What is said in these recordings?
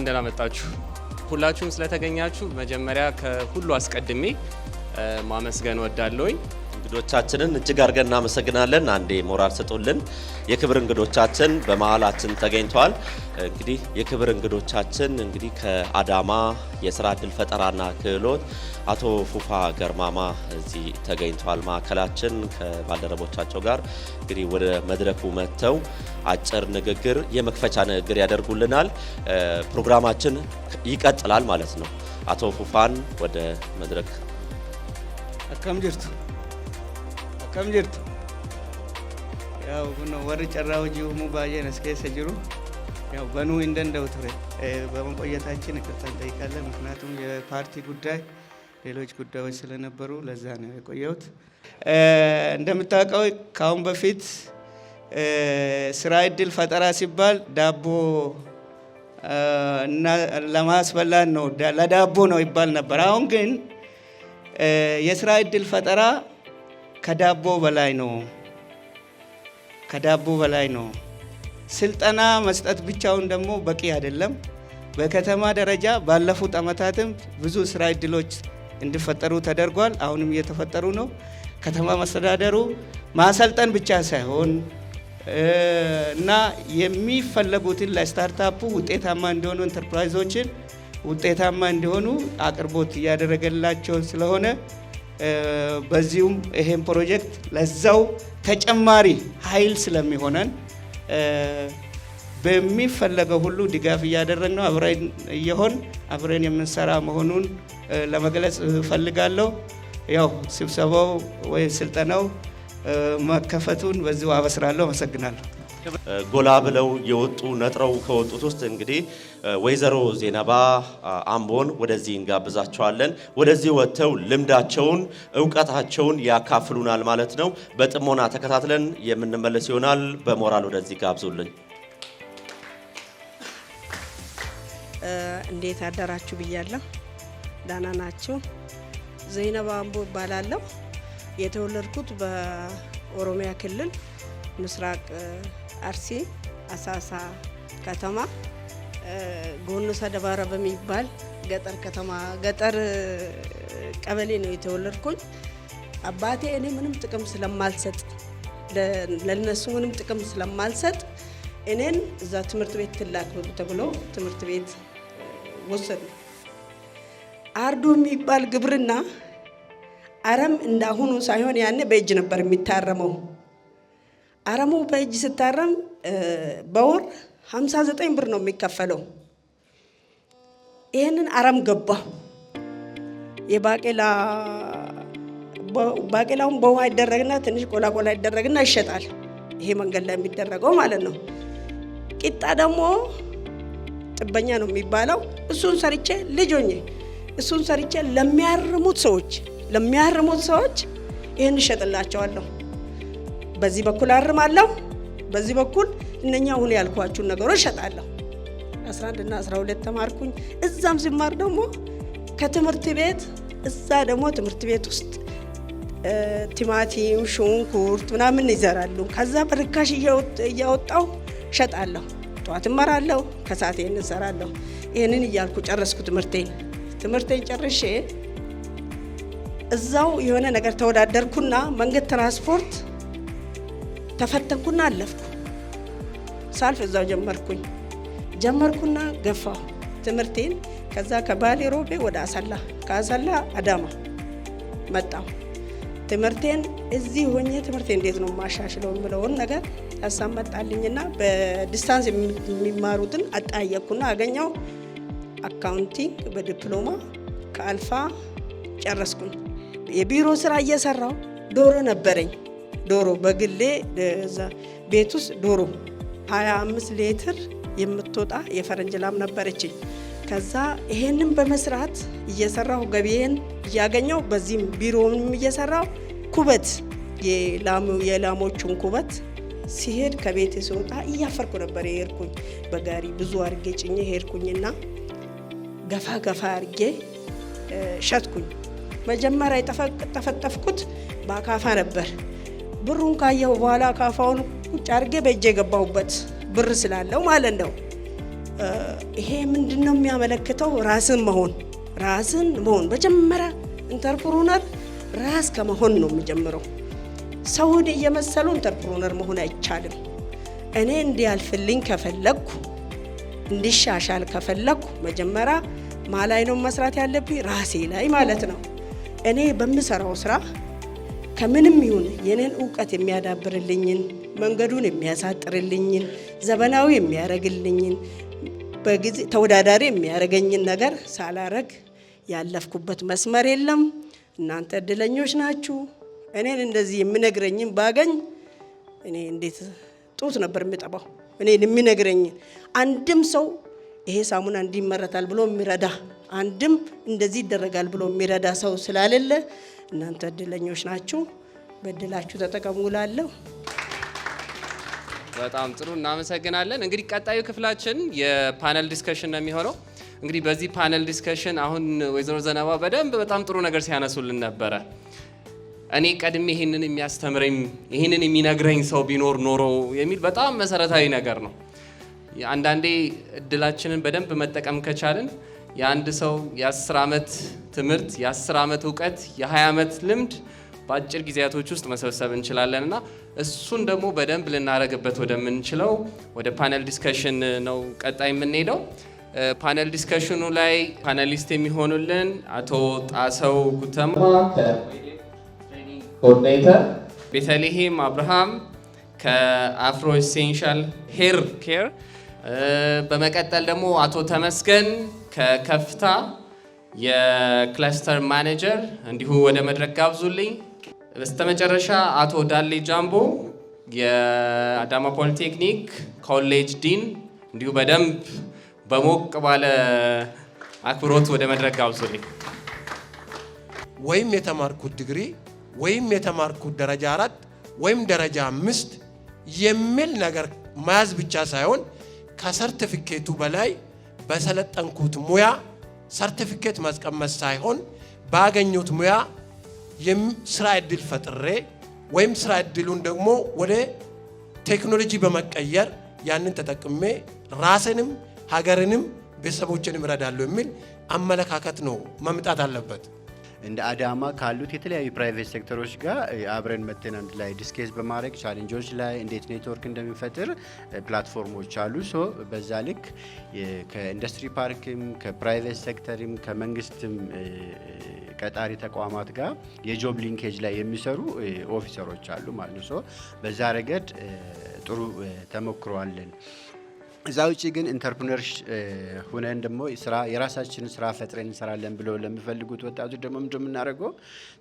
እንኳን ደህና መጣችሁ። ሁላችሁም ስለተገኛችሁ መጀመሪያ ከሁሉ አስቀድሜ ማመስገን ወዳለሁኝ። እንግዶቻችንን እጅግ አድርገን እናመሰግናለን። አንዴ ሞራል ሰጡልን። የክብር እንግዶቻችን በመሃላችን ተገኝተዋል። እንግዲህ የክብር እንግዶቻችን እንግዲህ ከአዳማ የሥራ ዕድል ፈጠራና ክህሎት አቶ ፉፋ ገርማማ እዚህ ተገኝተዋል። ማዕከላችን ከባልደረቦቻቸው ጋር እንግዲህ ወደ መድረኩ መጥተው አጭር ንግግር የመክፈቻ ንግግር ያደርጉልናል። ፕሮግራማችን ይቀጥላል ማለት ነው። አቶ ፉፋን ወደ መድረክ akkam jirtu ያው ወር ጨራው ጂውሙ ባየን እስከ ጅሩ ያው በኑ እንደንደው ቱሬ በመቆየታችን ይቅርታ እንጠይቃለን። ምክንያቱም የፓርቲ ጉዳይ ሌሎች ጉዳዮች ስለነበሩ ለዛ ነው የቆየሁት። እንደምታውቀው ካሁን በፊት ስራ ዕድል ፈጠራ ሲባል ዳቦ እና ለማስበላት ነው ለዳቦ ነው ይባል ነበር። አሁን ግን የስራ ዕድል ፈጠራ ከዳቦ በላይ ነው። ስልጠና መስጠት ብቻውን ደግሞ በቂ አይደለም። በከተማ ደረጃ ባለፉት ዓመታትም ብዙ ስራ ዕድሎች እንዲፈጠሩ ተደርጓል። አሁንም እየተፈጠሩ ነው። ከተማ መስተዳደሩ ማሰልጠን ብቻ ሳይሆን እና የሚፈለጉትን ለስታርታፑ ውጤታማ እንዲሆኑ ኢንተርፕራይዞችን ውጤታማ እንዲሆኑ አቅርቦት እያደረገላቸው ስለሆነ በዚሁም ይሄን ፕሮጀክት ለዛው ተጨማሪ ኃይል ስለሚሆነን በሚፈለገው ሁሉ ድጋፍ እያደረግን ነው። አብረን የምንሰራ መሆኑን ለመግለጽ እፈልጋለሁ። ያው ስብሰባው ወይ ስልጠናው መከፈቱን በዚሁ አበስራለሁ። አመሰግናለሁ። ጎላ ብለው የወጡ ነጥረው ከወጡት ውስጥ እንግዲህ ወይዘሮ ዜናባ አምቦን ወደዚህ እንጋብዛቸዋለን። ወደዚህ ወጥተው ልምዳቸውን እውቀታቸውን ያካፍሉናል ማለት ነው። በጥሞና ተከታትለን የምንመለስ ይሆናል። በሞራል ወደዚህ ጋብዙልኝ። እንዴት አደራችሁ ብያለሁ። ዳና ናችሁ? ዜናባ አምቦ እባላለሁ። የተወለድኩት በኦሮሚያ ክልል ምስራቅ አርሲ አሳሳ ከተማ ጎንሳ ደባራ በሚባል ገጠር ቀበሌ ነው የተወለድኩኝ። አባቴ እኔ ምንም ጥቅም ስለማልሰጥ ለነሱ ምንም ጥቅም ስለማልሰጥ እኔን እዛ ትምህርት ቤት ትላክ ተብሎ ትምህርት ቤት ወሰዱ። አርዶ የሚባል ግብርና አረም እንዳሁኑ ሳይሆን ያኔ በእጅ ነበር የሚታረመው። አረሙ በእጅ ስታረም በወር 59 ብር ነው የሚከፈለው። ይሄንን አረም ገባ። ባቄላውን በውሃ ይደረግና ትንሽ ቆላ ይደረግና ይሸጣል። ይሄ መንገድ ላይ የሚደረገው ማለት ነው። ቂጣ ደግሞ ጥበኛ ነው የሚባለው። እሱን ሰርቼ ለሚያርሙት ሰዎች ይሄን እሸጥላቸዋለሁ። በዚህ በኩል አርማለሁ፣ በዚህ በኩል እነኛ አሁን ያልኳችሁን ነገሮች እሸጣለሁ። 11 እና 12 ተማርኩኝ። እዛም ሲማር ደግሞ ከትምህርት ቤት ትምህርት ቤት ውስጥ ቲማቲም፣ ሽንኩርት ምናምን ይዘራሉ። ከዛ በርካሽ እያወጣው እሸጣለሁ። ጠዋት እማራለሁ፣ ከሰዓት ይሄን እሰራለሁ። ይሄንን እያልኩ ጨረስኩ ትምህርቴን ጨርሼ እዛው የሆነ ነገር ተወዳደርኩና መንገድ ትራንስፖርት ተፈተንኩና አለፍኩ። ሳልፍ እዛው ጀመርኩና ገፋሁ ትምህርቴን። ከዛ ከባሌ ሮቤ ወደ አሰላ፣ ከአሰላ አዳማ መጣሁ። ትምህርቴን እዚህ ሆኜ ትምህርቴን እንዴት ነው ማሻሽለው የምለውን ነገር ያሳመጣልኝና በዲስታንስ የሚማሩትን አጣየኩና አገኘው። አካውንቲንግ በዲፕሎማ ከአልፋ ጨረስኩኝ። የቢሮ ስራ እየሰራው ዶሮ ነበረኝ። ዶሮ በግሌ ቤት ውስጥ ዶሮ 25 ሊትር የምትወጣ የፈረንጅ ላም ነበረችኝ። ከዛ ይሄንን በመስራት እየሰራሁ ገቢዬን እያገኘው በዚህም ቢሮውንም እየሰራሁ ኩበት የላሞቹን ኩበት ሲሄድ ከቤት ሲወጣ እያፈርኩ ነበር የሄድኩኝ። በጋሪ ብዙ አርጌ ጭኜ ሄድኩኝና ገፋ አርጌ ሸጥኩኝ። መጀመሪያ የተፈጠፍኩት በአካፋ ነበር። ብሩን ካየሁ በኋላ አካፋውን ቁጭ አርጌ በእጄ ገባሁበት ብር ስላለው ማለት ነው። ይሄ ምንድነው የሚያመለክተው? ራስን መሆን መጀመሪያ ኢንተርፕረነር ራስ ከመሆን ነው የሚጀምረው። ሰውን እየመሰሉ ኢንተርፕረነር መሆን አይቻልም። እኔ እንዲያልፍልኝ ከፈለኩ እንዲሻሻል ከፈለኩ መጀመሪያ ማላይ ነው መስራት ያለብኝ ራሴ ላይ ማለት ነው። እኔ በምሰራው ስራ ከምንም ይሁን የኔን ዕውቀት የሚያዳብርልኝን መንገዱን የሚያሳጥርልኝን ዘመናዊ የሚያረግልኝን በጊዜ ተወዳዳሪ የሚያረገኝን ነገር ሳላረግ ያለፍኩበት መስመር የለም። እናንተ እድለኞች ናችሁ። እኔን እንደዚህ የሚነግረኝን ባገኝ እኔ እንዴት ጡት ነበር የሚጠባው። እኔን የሚነግረኝ አንድም ሰው ይሄ ሳሙና እንዲመረታል ብሎ የሚረዳ አንድም እንደዚህ ይደረጋል ብሎ የሚረዳ ሰው ስላሌለ እናንተ እድለኞች ናችሁ። በእድላችሁ ተጠቀሙ እላለሁ። በጣም ጥሩ እናመሰግናለን። እንግዲህ ቀጣዩ ክፍላችን የፓነል ዲስከሽን ነው የሚሆነው። እንግዲህ በዚህ ፓነል ዲስከሽን አሁን ወይዘሮ ዘነባ በደንብ በጣም ጥሩ ነገር ሲያነሱልን ነበረ። እኔ ቀድሜ ይህንን የሚያስተምረኝ ይህንን የሚነግረኝ ሰው ቢኖር ኖሮ የሚል በጣም መሰረታዊ ነገር ነው። አንዳንዴ እድላችንን በደንብ መጠቀም ከቻልን የአንድ ሰው የ10 ዓመት ትምህርት፣ የ10 ዓመት እውቀት፣ የ20 ዓመት ልምድ በአጭር ጊዜያቶች ውስጥ መሰብሰብ እንችላለን እና እሱን ደግሞ በደንብ ልናደርግበት ወደምንችለው ወደ ፓነል ዲስከሽን ነው ቀጣይ የምንሄደው። ፓነል ዲስከሽኑ ላይ ፓነሊስት የሚሆኑልን አቶ ጣሰው ጉተማ ኮኦርዲኔተር፣ ቤተልሔም አብርሃም ከአፍሮ ኤሴንሻል ሄር ኬር፣ በመቀጠል ደግሞ አቶ ተመስገን ከከፍታ የክለስተር ማኔጀር እንዲሁ ወደ መድረክ ጋብዙልኝ። በስተመጨረሻ አቶ ዳሌ ጃምቦ የአዳማ ፖሊቴክኒክ ኮሌጅ ዲን እንዲሁ በደንብ በሞቅ ባለ አክብሮት ወደ መድረክ ጋብዙልኝ። ወይም የተማርኩት ዲግሪ ወይም የተማርኩት ደረጃ 4 ወይም ደረጃ 5 የሚል ነገር መያዝ ብቻ ሳይሆን ከሰርቲፊኬቱ በላይ በሰለጠንኩት ሙያ ሰርቲፊኬት ማስቀመጥ ሳይሆን ባገኙት ሙያ ስራ እድል ፈጥሬ ወይም ስራ እድሉን ደግሞ ወደ ቴክኖሎጂ በመቀየር ያንን ተጠቅሜ ራስንም ሀገርንም ቤተሰቦችንም እረዳለሁ የሚል አመለካከት ነው መምጣት አለበት። እንደ አዳማ ካሉት የተለያዩ ፕራይቬት ሴክተሮች ጋር አብረን መተን አንድ ላይ ዲስከስ በማድረግ ቻሌንጆች ላይ እንዴት ኔትወርክ እንደሚፈጥር ፕላትፎርሞች አሉ። ሶ በዛ ልክ ከኢንዱስትሪ ፓርክም ከፕራይቬት ሴክተርም ከመንግስትም ቀጣሪ ተቋማት ጋር የጆብ ሊንኬጅ ላይ የሚሰሩ ኦፊሰሮች አሉ ማለት ነው። ሶ በዛ ረገድ ጥሩ ተሞክሮ አለን። እዛ ውጪ ግን ኢንተርፕረነርስ ሆነን ደግሞ የራሳችንን ስራ ፈጥረን እንሰራለን ብለው ለሚፈልጉት ወጣቶች ደግሞ ምንድነው የምናደርገው?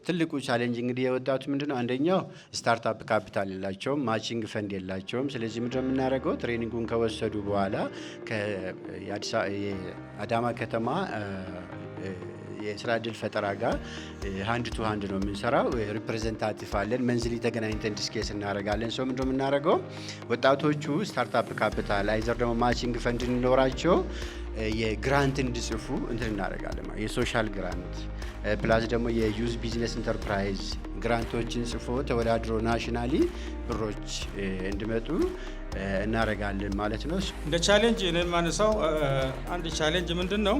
ትልቁ ቻሌንጅ እንግዲህ የወጣቱ ምንድነው? አንደኛው ስታርታፕ ካፒታል የላቸውም፣ ማቺንግ ፈንድ የላቸውም። ስለዚህ ምንድነው የምናደርገው? ትሬኒንጉን ከወሰዱ በኋላ የአዳማ ከተማ የስራ እድል ፈጠራ ጋር ሃንድ ቱ ሃንድ ነው የምንሰራው። ሪፕሬዘንታቲቭ አለን። መንዝሊ ተገናኝተን ዲስኬስ እናደርጋለን። ሰው ምንድነው የምናደርገው? ወጣቶቹ ስታርታፕ ካፒታል አይዘር ደግሞ ማቺንግ ፈንድ እንዲኖራቸው የግራንት እንዲጽፉ እንትን እናደርጋለን። የሶሻል ግራንት ፕላስ ደግሞ የዩዝ ቢዝነስ ኢንተርፕራይዝ ግራንቶችን ጽፎ ተወዳድሮ ናሽናሊ ብሮች እንዲመጡ እናደርጋለን ማለት ነው። እንደ ቻሌንጅ እኔ የማነሳው አንድ ቻሌንጅ ምንድን ነው?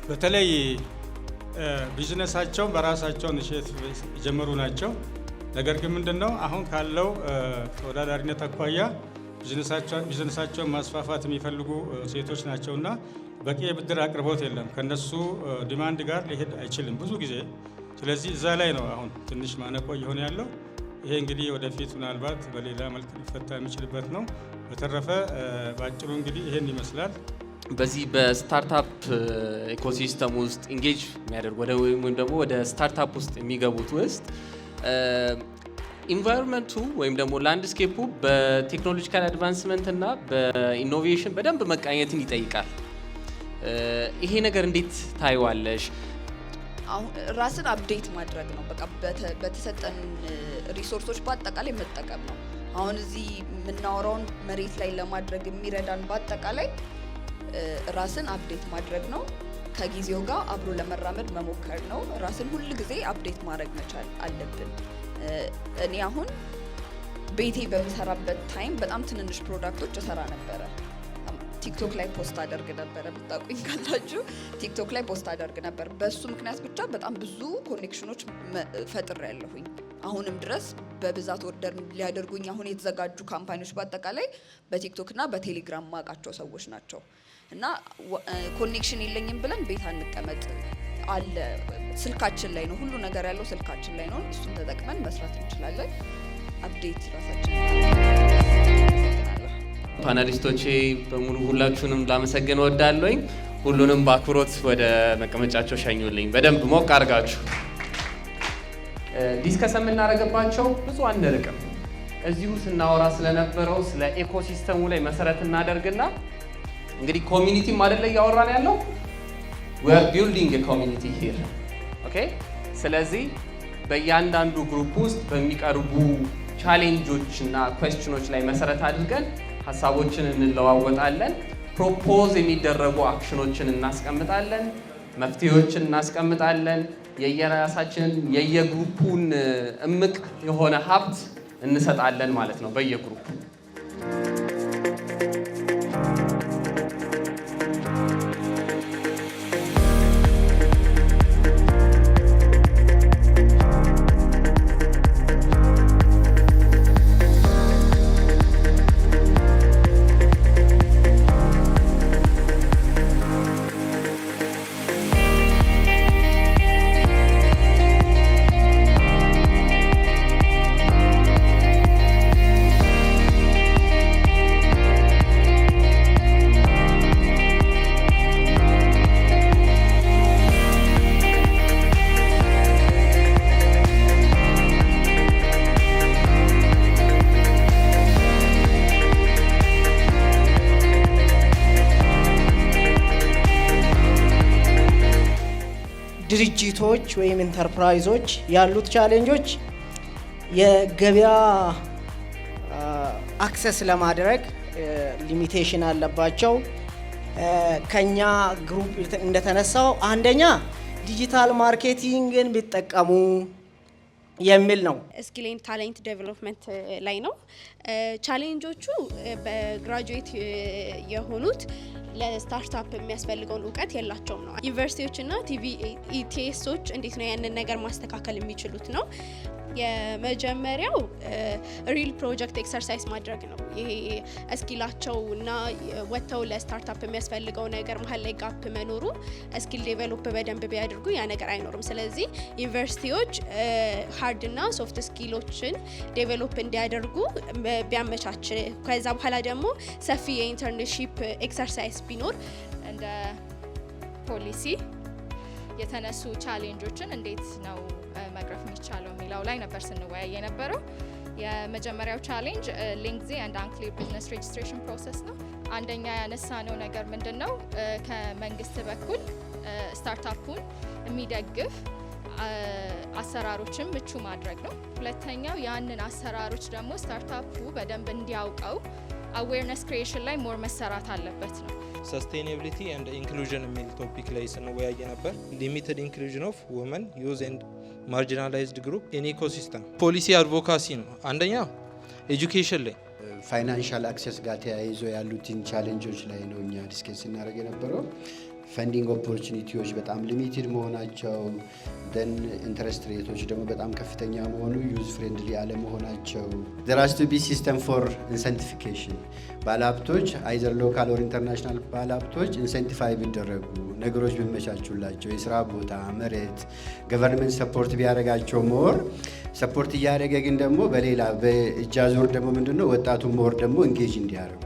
በተለይ ቢዝነሳቸውን በራሳቸው ንሼት የጀመሩ ናቸው። ነገር ግን ምንድነው አሁን ካለው ተወዳዳሪነት አኳያ ቢዝነሳቸውን ማስፋፋት የሚፈልጉ ሴቶች ናቸውና በቂ የብድር አቅርቦት የለም። ከነሱ ዲማንድ ጋር ሊሄድ አይችልም ብዙ ጊዜ። ስለዚህ እዛ ላይ ነው አሁን ትንሽ ማነቆ እየሆነ ያለው። ይሄ እንግዲህ ወደፊት ምናልባት በሌላ መልክ ሊፈታ የሚችልበት ነው። በተረፈ ባጭሩ እንግዲህ ይሄን ይመስላል። በዚህ በስታርታፕ ኢኮሲስተም ውስጥ ኢንጌጅ የሚያደርጉ ወይም ደግሞ ወደ ስታርታፕ ውስጥ የሚገቡት ውስጥ ኢንቫይሮንመንቱ ወይም ደግሞ ላንድስኬፑ በቴክኖሎጂካል አድቫንስመንት እና በኢኖቬሽን በደንብ መቃኘትን ይጠይቃል። ይሄ ነገር እንዴት ታይዋለሽ? አሁን ራስን አፕዴት ማድረግ ነው። በቃ በተሰጠን ሪሶርሶች በአጠቃላይ መጠቀም ነው። አሁን እዚህ የምናወራውን መሬት ላይ ለማድረግ የሚረዳን በአጠቃላይ ራስን አፕዴት ማድረግ ነው። ከጊዜው ጋር አብሮ ለመራመድ መሞከር ነው። ራስን ሁል ጊዜ አፕዴት ማድረግ መቻል አለብን። እኔ አሁን ቤቴ በምሰራበት ታይም በጣም ትንንሽ ፕሮዳክቶች እሰራ ነበረ። ቲክቶክ ላይ ፖስት አደርግ ነበረ፣ ብታውቁኝ ካላችሁ ቲክቶክ ላይ ፖስት አደርግ ነበር። በሱ ምክንያት ብቻ በጣም ብዙ ኮኔክሽኖች ፈጥሬያለሁኝ። አሁንም ድረስ በብዛት ኦርደር ሊያደርጉኝ አሁን የተዘጋጁ ካምፓኒዎች በአጠቃላይ በቲክቶክ እና በቴሌግራም ማውቃቸው ሰዎች ናቸው። እና ኮኔክሽን የለኝም ብለን ቤት አንቀመጥ አለ። ስልካችን ላይ ነው ሁሉ ነገር ያለው፣ ስልካችን ላይ ነው። እሱን ተጠቅመን መስራት እንችላለን። አፕዴት ራሳችን። ፓናሊስቶቼ በሙሉ ሁላችሁንም ላመሰግን እወዳለሁኝ። ሁሉንም በአክብሮት ወደ መቀመጫቸው ሸኙልኝ። በደንብ ሞቅ አድርጋችሁ። ዲስከስ የምናደርግባቸው ብዙ አንርቅም። እዚሁ ስናወራ ስለነበረው ስለ ኤኮሲስተሙ ላይ መሰረት እናደርግና እንግዲህ ኮሚኒቲም አይደለ እያወራን ያለው we are building a community here okay ስለዚህ በእያንዳንዱ ግሩፕ ውስጥ በሚቀርቡ ቻሌንጆች እና ኩዌስችኖች ላይ መሰረት አድርገን ሀሳቦችን እንለዋወጣለን። ፕሮፖዝ የሚደረጉ አክሽኖችን እናስቀምጣለን፣ መፍትሄዎችን እናስቀምጣለን። የየራሳችንን የየግሩፑን እምቅ የሆነ ሀብት እንሰጣለን ማለት ነው በየግሩፑ። ድርጅቶች ወይም ኢንተርፕራይዞች ያሉት ቻሌንጆች የገበያ አክሰስ ለማድረግ ሊሚቴሽን አለባቸው። ከኛ ግሩፕ እንደተነሳው አንደኛ ዲጂታል ማርኬቲንግን ቢጠቀሙ የሚል ነው። ስኪል ኤንድ ታሌንት ዴቨሎፕመንት ላይ ነው። ቻሌንጆቹ በግራጁዌት የሆኑት ለስታርታፕ የሚያስፈልገውን እውቀት የላቸውም ነው። ዩኒቨርሲቲዎችና ኢቲኤሶች እንዴት ነው ያንን ነገር ማስተካከል የሚችሉት ነው። የመጀመሪያው ሪል ፕሮጀክት ኤክሰርሳይዝ ማድረግ ነው። ይሄ እስኪላቸው እና ወጥተው ለስታርታፕ የሚያስፈልገው ነገር መሀል ላይ ጋፕ መኖሩ ስኪል ዴቨሎፕ በደንብ ቢያደርጉ ያ ነገር አይኖርም። ስለዚህ ዩኒቨርሲቲዎች ሃርድ እና ሶፍት ስኪሎችን ዴቨሎፕ እንዲያደርጉ ቢያመቻች፣ ከዛ በኋላ ደግሞ ሰፊ የኢንተርንሺፕ ኤክሰርሳይዝ ቢኖር እንደ ፖሊሲ የተነሱ ቻሌንጆችን እንዴት ነው መቅረፍ የሚቻለው የሚለው ላይ ነበር ስንወያይ የነበረው። የመጀመሪያው ቻሌንጅ ሌንግዚ ኤንድ አንክሊር ቢዝነስ ሬጅስትሬሽን ፕሮሰስ ነው። አንደኛ ያነሳነው ነገር ምንድን ነው? ከመንግስት በኩል ስታርታፑን የሚደግፍ አሰራሮችን ምቹ ማድረግ ነው። ሁለተኛው ያንን አሰራሮች ደግሞ ስታርታፑ በደንብ እንዲያውቀው አዌርነስ ክሪኤሽን ላይ ሞር መሰራት አለበት ነው። ሰስቴናቢሊቲ ኤንድ ኢንክሉዥን የሚል ቶፒክ ላይ ስንወያየ ነበር። ሊሚትድ ኢንክሉዥን ኦፍ ወመን ዩዝ ኤንድ ማርጂናላይዝድ ግሩፕ ኢን ኢኮሲስተም። ፖሊሲ አድቮካሲ ነው። አንደኛ ኤጁኬሽን ላይ ፋይናንሻል አክሰስ ጋር ተያይዞ ያሉትን ቻሌንጆች ላይ ነው እኛ ዲስከስ ስናደርግ የነበረው። ፈንዲንግ ኦፖርቹኒቲዎች በጣም ሊሚትድ መሆናቸው፣ ደን ኢንትረስት ሬቶች ደግሞ በጣም ከፍተኛ መሆኑ፣ ዩዝ ፍሬንድሊ አለመሆናቸው። there has to be system for incentivization ባለሀብቶች አይዘር ሎካል ኦር ኢንተርናሽናል ባለሀብቶች ኢንሴንቲፋይ ቢደረጉ፣ ነገሮች ቢመቻቹላቸው፣ የስራ ቦታ፣ መሬት ገቨርንመንት ሰፖርት ቢያደርጋቸው ሞር ሰፖርት እያደረገ ግን ደግሞ በሌላ በእጃዞር ደግሞ ምንድነው ወጣቱ ሞር ደግሞ እንጌጅ እንዲያደርጉ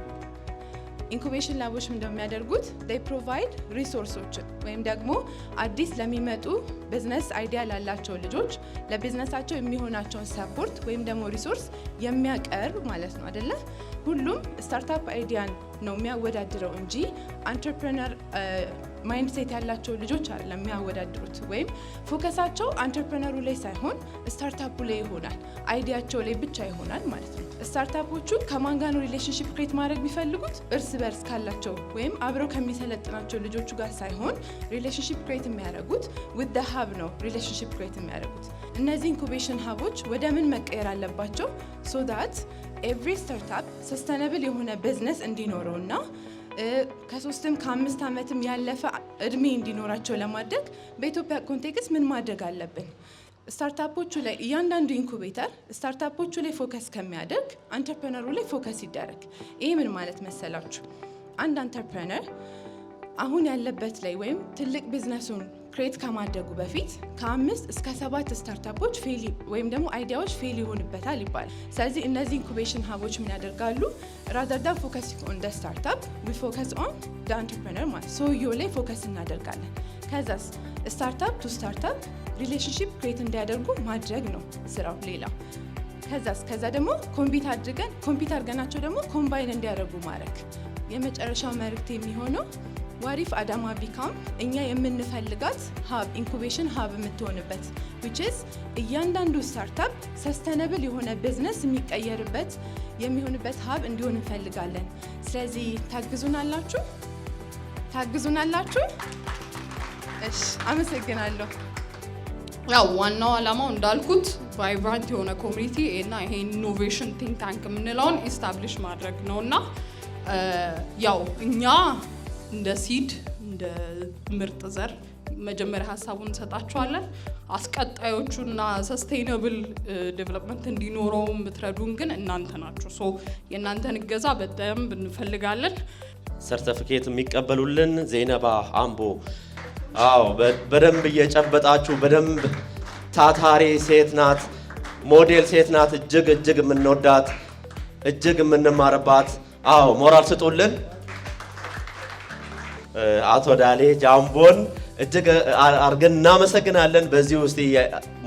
ኢንኩቤሽን ላቦች እንደሚያደርጉት they provide ሪሶርሶችን ወይም ደግሞ አዲስ ለሚመጡ ቢዝነስ አይዲያ ላላቸው ልጆች ለቢዝነሳቸው የሚሆናቸውን ሰፖርት ወይም ደግሞ ሪሶርስ የሚያቀርብ ማለት ነው አይደለ? ሁሉም ስታርታፕ አይዲያን ነው የሚያወዳድረው እንጂ አንትረፕረነር ማይንድ ሴት ያላቸው ልጆች አይደለም የሚያወዳድሩት። ወይም ፎከሳቸው አንተርፕረነሩ ላይ ሳይሆን ስታርታፑ ላይ ይሆናል፣ አይዲያቸው ላይ ብቻ ይሆናል ማለት ነው። ስታርታፖቹ ከማን ጋር ነው ሪሌሽንሺፕ ክሬት ማድረግ ቢፈልጉት እርስ በርስ ካላቸው ወይም አብረው ከሚሰለጥናቸው ልጆቹ ጋር ሳይሆን ሪሌሽንሺፕ ክሬት የሚያደርጉት ዊዝ ዘ ሀብ ነው ሪሌሽንሺፕ ክሬት የሚያደርጉት። እነዚህ ኢንኩቤሽን ሀቦች ወደ ምን መቀየር አለባቸው? ሶ ዳት ኤቭሪ ስታርታፕ ሰስተነብል የሆነ ቢዝነስ እንዲኖረውና ከ3ም ከ5 ዓመትም ያለፈ እድሜ እንዲኖራቸው ለማድረግ በኢትዮጵያ ኮንቴክስት ምን ማድረግ አለብን? ስታርታፖቹ ላይ እያንዳንዱ ኢንኩቤተር ስታርታፖቹ ላይ ፎከስ ከሚያደርግ አንተርፕረነሩ ላይ ፎከስ ይደረግ። ይህ ምን ማለት መሰላችሁ? አንድ አንተርፕረነር አሁን ያለበት ላይ ወይም ትልቅ ቢዝነሱን ክሬት ከማድረጉ በፊት ከ5 እስከ 7 ስታርታፖች ፌል ወይም ደግሞ አይዲያዎች ፌል ይሆንበታል ይባላል። ስለዚህ እነዚህ ኢንኩቤሽን ሀቦች ምን ያደርጋሉ? ራዘር ዳን ፎከስ ኦን ደ ስታርታፕ ዊ ፎከስ ኦን ደ አንተርፕረነር ማለት ሰውየው ላይ ፎከስ እናደርጋለን። ከዛስ ስታርታፕ ቱ ስታርታፕ ሪሌሽንሺፕ ክሬት እንዲያደርጉ ማድረግ ነው ስራው ሌላው። ከዛ ደግሞ ኮምፒት አድርገናቸው ደግሞ ኮምባይን እንዲያደርጉ ማድረግ። የመጨረሻው መልእክት የሚሆነው ዋሪፍ አዳማ ቢካም እኛ የምንፈልጋት ሀብ ኢንኩቤሽን ሀብ የምትሆንበት which is እያንዳንዱ ስታርታፕ ሰስተነብል የሆነ ቢዝነስ የሚቀየርበት የሚሆንበት ሀብ እንዲሆን እንፈልጋለን። ስለዚህ ታግዙናላችሁ? እሺ፣ አመሰግናለሁ። ያው ዋናው ዓላማው እንዳልኩት ቫይብራንት የሆነ ኮሚኒቲ እና ይሄ ኢኖቬሽን ቲንክ ታንክ የምንለውን ኢስታብሊሽ ማድረግ ነውና ያው እኛ እንደ ሲድ እንደ ምርጥ ዘር መጀመሪያ ሀሳቡን እንሰጣችኋለን። አስቀጣዮቹና ሰስቴይነብል ዴቨሎፕመንት እንዲኖረው የምትረዱን ግን እናንተ ናችሁ። ሶ የእናንተን እገዛ በደንብ እንፈልጋለን። ሰርተፊኬት የሚቀበሉልን ዜነባ አምቦ። አዎ በደንብ እየጨበጣችሁ በደንብ ታታሪ ሴት ናት፣ ሞዴል ሴት ናት። እጅግ የምንወዳት እጅግ የምንማርባት። አዎ ሞራል ስጡልን። አቶ ዳሌ ጃምቦን እጅግ አርገን እናመሰግናለን። በዚህ ውስጥ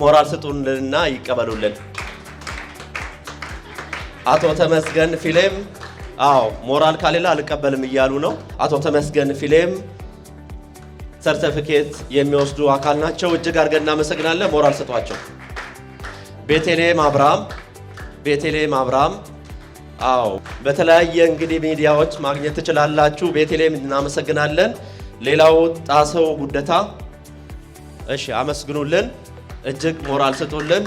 ሞራል ስጡልንና ይቀበሉልን። አቶ ተመስገን ፊሌም አዎ ሞራል ካሌላ አልቀበልም እያሉ ነው። አቶ ተመስገን ፊሌም ሰርቲፊኬት የሚወስዱ አካል ናቸው። እጅግ አርገን እናመሰግናለን። ሞራል ስጧቸው። ቤተልሔም አብርሃም አዎ በተለያየ እንግዲህ ሚዲያዎች ማግኘት ትችላላችሁ። ቤተልሔም እናመሰግናለን። ሌላው ጣሰው ጉደታ እሺ፣ አመስግኑልን፣ እጅግ ሞራል ስጡልን።